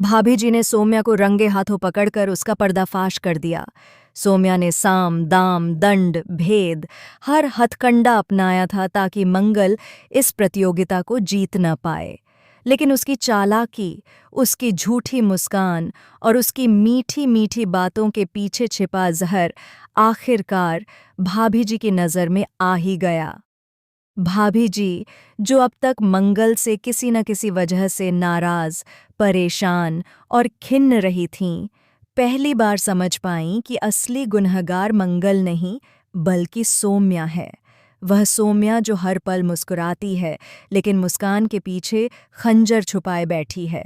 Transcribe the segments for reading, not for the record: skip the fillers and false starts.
भाभी जी ने सौम्या को रंगे हाथों पकड़कर उसका पर्दाफाश कर दिया। सौम्या ने साम दाम दंड भेद हर हथकंडा अपनाया था ताकि मंगल इस प्रतियोगिता को जीत न पाए। लेकिन उसकी चालाकी, उसकी झूठी मुस्कान और उसकी मीठी मीठी बातों के पीछे छिपा जहर आखिरकार भाभी जी की नज़र में आ ही गया। भाभी जी, जो अब तक मंगल से किसी न किसी वजह से नाराज, परेशान और खिन्न रही थीं, पहली बार समझ पाईं कि असली गुनहगार मंगल नहीं, बल्कि सौम्या है। वह सौम्या जो हर पल मुस्कुराती है, लेकिन मुस्कान के पीछे खंजर छुपाए बैठी है।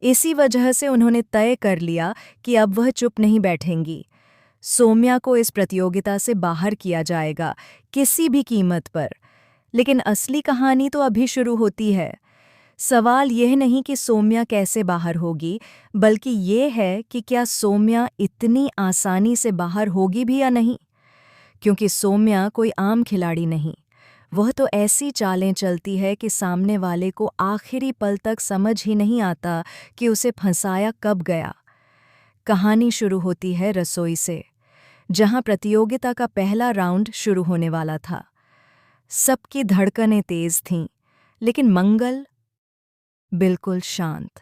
इसी वजह से उन्होंने तय कर लिया कि अब वह चुप नहीं बैठेंगी। सौम्या को इस प्रतियोगिता से बाहर किया जाएगा, किसी भी कीमत पर। लेकिन असली कहानी तो अभी शुरू होती है। सवाल यह नहीं कि सौम्या कैसे बाहर होगी, बल्कि ये है कि क्या सौम्या इतनी आसानी से बाहर होगी भी या नहीं। क्योंकि सौम्या कोई आम खिलाड़ी नहीं। वह तो ऐसी चालें चलती है कि सामने वाले को आखिरी पल तक समझ ही नहीं आता कि उसे फंसाया कब गया। कहानी शुरू होती है रसोई से, जहां प्रतियोगिता का पहला राउंड शुरू होने वाला था। सबकी धड़कनें तेज थीं, लेकिन मंगल बिल्कुल शांत।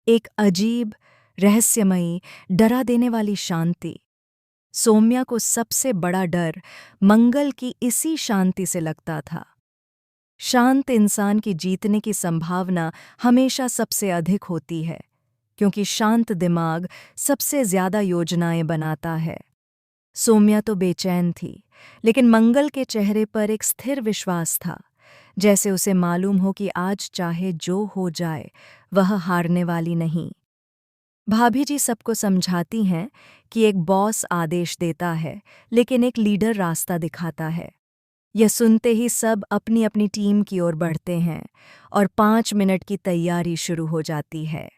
एक अजीब, रहस्यमयी, डरा देने वाली शांति। सौम्या को सबसे बड़ा डर मंगल की इसी शांति से लगता था। शांत इंसान की जीतने की संभावना हमेशा सबसे अधिक होती है, क्योंकि शांत दिमाग सबसे ज्यादा योजनाएं बनाता है। सौम्या तो बेचैन थी, लेकिन मंगल के चेहरे पर एक स्थिर विश्वास था, जैसे उसे मालूम हो कि आज चाहे जो हो जाए, वह हारने वाली नहीं। भाभी जी सबको समझाती हैं कि एक बॉस आदेश देता है, लेकिन एक लीडर रास्ता दिखाता है। यह सुनते ही सब अपनी अपनी टीम की ओर बढ़ते हैं और 5 मिनट की तैयारी शुरू हो जाती है।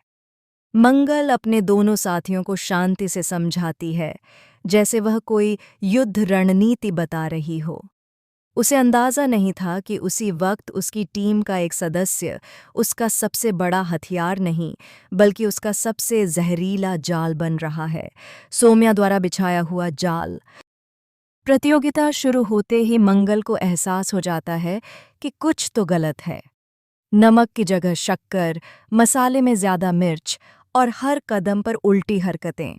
मंगल अपने दोनों साथियों को शांति से समझाती है, जैसे वह कोई युद्ध रणनीति बता रही हो। उसे अंदाज़ा नहीं था कि उसी वक्त उसकी टीम का एक सदस्य उसका सबसे बड़ा हथियार नहीं, बल्कि उसका सबसे जहरीला जाल बन रहा है, सौम्या द्वारा बिछाया हुआ जाल। प्रतियोगिता शुरू होते ही मंगल को एहसास हो जाता है कि कुछ तो गलत है। नमक की जगह शक्कर, मसाले में ज़्यादा मिर्च और हर कदम पर उल्टी हरकतें।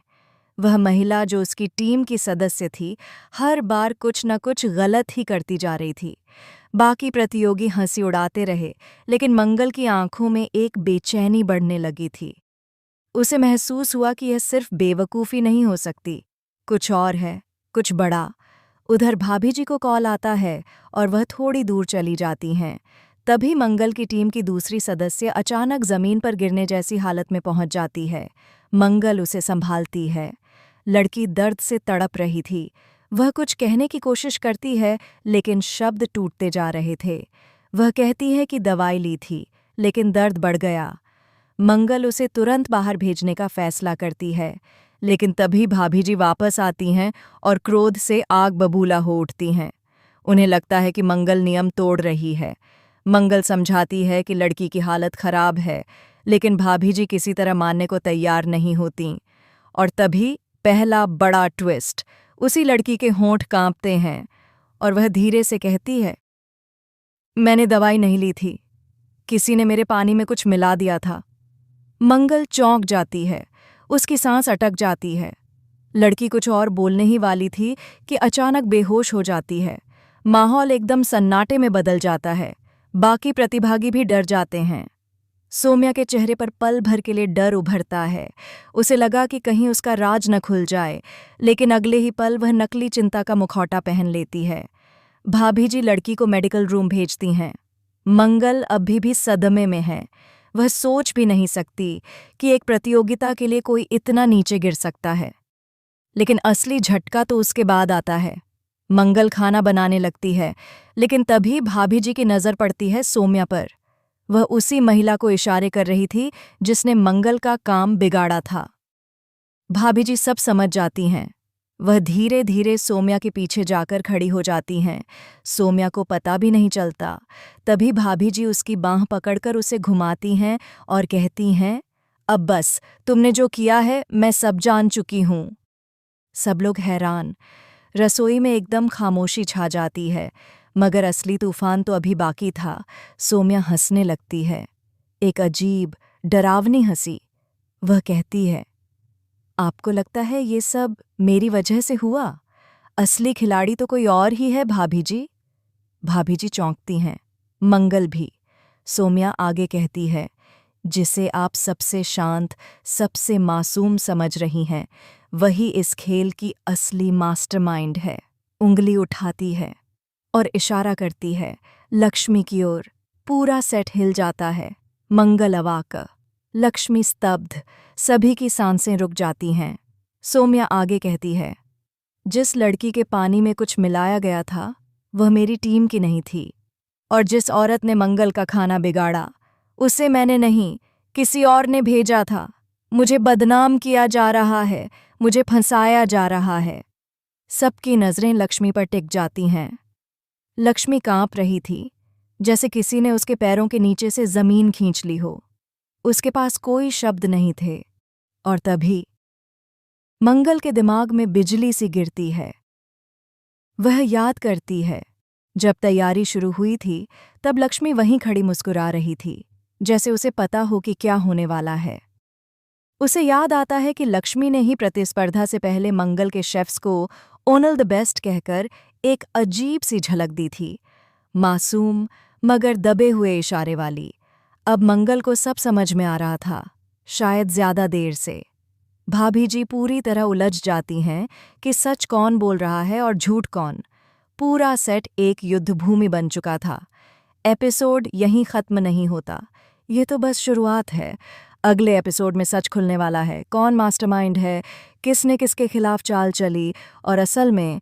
वह महिला जो उसकी टीम की सदस्य थी, हर बार कुछ न कुछ गलत ही करती जा रही थी। बाकी प्रतियोगी हंसी उड़ाते रहे, लेकिन मंगल की आंखों में एक बेचैनी बढ़ने लगी थी। उसे महसूस हुआ कि यह सिर्फ बेवकूफ़ी नहीं हो सकती, कुछ और है, कुछ बड़ा। उधर भाभी जी को कॉल आता है और वह थोड़ी दूर चली जाती हैं। तभी मंगल की टीम की दूसरी सदस्य अचानक जमीन पर गिरने जैसी हालत में पहुंच जाती है। मंगल उसे संभालती है। लड़की दर्द से तड़प रही थी। वह कुछ कहने की कोशिश करती है, लेकिन शब्द टूटते जा रहे थे। वह कहती है कि दवाई ली थी, लेकिन दर्द बढ़ गया। मंगल उसे तुरंत बाहर भेजने का फैसला करती है, लेकिन तभी भाभी जी वापस आती हैं और क्रोध से आग बबूला हो उठती हैं। उन्हें लगता है कि मंगल नियम तोड़ रही है। मंगल समझाती है कि लड़की की हालत खराब है, लेकिन भाभी जी किसी तरह मानने को तैयार नहीं होतीं। और तभी पहला बड़ा ट्विस्ट। उसी लड़की के होंठ कांपते हैं और वह धीरे से कहती है, मैंने दवाई नहीं ली थी, किसी ने मेरे पानी में कुछ मिला दिया था। मंगल चौंक जाती है, उसकी सांस अटक जाती है। लड़की कुछ और बोलने ही वाली थी कि अचानक बेहोश हो जाती है। माहौल एकदम सन्नाटे में बदल जाता है। बाकी प्रतिभागी भी डर जाते हैं। सौम्या के चेहरे पर पल भर के लिए डर उभरता है। उसे लगा कि कहीं उसका राज न खुल जाए, लेकिन अगले ही पल वह नकली चिंता का मुखौटा पहन लेती है। भाभी जी लड़की को मेडिकल रूम भेजती हैं। मंगल अभी भी सदमे में है। वह सोच भी नहीं सकती कि एक प्रतियोगिता के लिए कोई इतना नीचे गिर सकता है। लेकिन असली झटका तो उसके बाद आता है। मंगल खाना बनाने लगती है, लेकिन तभी भाभी जी की नज़र पड़ती है सौम्या पर। वह उसी महिला को इशारे कर रही थी जिसने मंगल का काम बिगाड़ा था। भाभी जी सब समझ जाती हैं। वह धीरे धीरे सौम्या के पीछे जाकर खड़ी हो जाती हैं। सौम्या को पता भी नहीं चलता। तभी भाभी जी उसकी बाँह पकड़कर उसे घुमाती हैं और कहती हैं, अब बस, तुमने जो किया है मैं सब जान चुकी हूं। सब लोग हैरान। रसोई में एकदम खामोशी छा जाती है, मगर असली तूफान तो अभी बाकी था। सोम्या हंसने लगती है, एक अजीब डरावनी हंसी। वह कहती है, आपको लगता है ये सब मेरी वजह से हुआ? असली खिलाड़ी तो कोई और ही है भाभी जी। भाभी जी चौंकती हैं, मंगल भी। सोम्या आगे कहती है, जिसे आप सबसे शांत, सबसे मासूम समझ रही हैं, वही इस खेल की असली मास्टरमाइंड है। उंगली उठाती है और इशारा करती है लक्ष्मी की ओर। पूरा सेट हिल जाता है। मंगल अवाक, लक्ष्मी स्तब्ध, सभी की सांसें रुक जाती हैं। सोम्या आगे कहती है, जिस लड़की के पानी में कुछ मिलाया गया था वह मेरी टीम की नहीं थी, और जिस औरत ने मंगल का खाना बिगाड़ा उसे मैंने नहीं, किसी और ने भेजा था। मुझे बदनाम किया जा रहा है, मुझे फंसाया जा रहा है। सबकी नज़रें लक्ष्मी पर टिक जाती हैं। लक्ष्मी कांप रही थी, जैसे किसी ने उसके पैरों के नीचे से जमीन खींच ली हो। उसके पास कोई शब्द नहीं थे। और तभी मंगल के दिमाग में बिजली सी गिरती है। वह याद करती है, जब तैयारी शुरू हुई थी तब लक्ष्मी वहीं खड़ी मुस्कुरा रही थी, जैसे उसे पता हो कि क्या होने वाला है। उसे याद आता है कि लक्ष्मी ने ही प्रतिस्पर्धा से पहले मंगल के शेफ्स को ओनल द बेस्ट कहकर एक अजीब सी झलक दी थी, मासूम मगर दबे हुए इशारे वाली। अब मंगल को सब समझ में आ रहा था, शायद ज्यादा देर से। भाभी जी पूरी तरह उलझ जाती हैं कि सच कौन बोल रहा है और झूठ कौन। पूरा सेट एक युद्धभूमि बन चुका था। एपिसोड यहीं खत्म नहीं होता, ये तो बस शुरुआत है। अगले एपिसोड में सच खुलने वाला है, कौन मास्टरमाइंड है, किसने किसके खिलाफ चाल चली और असल में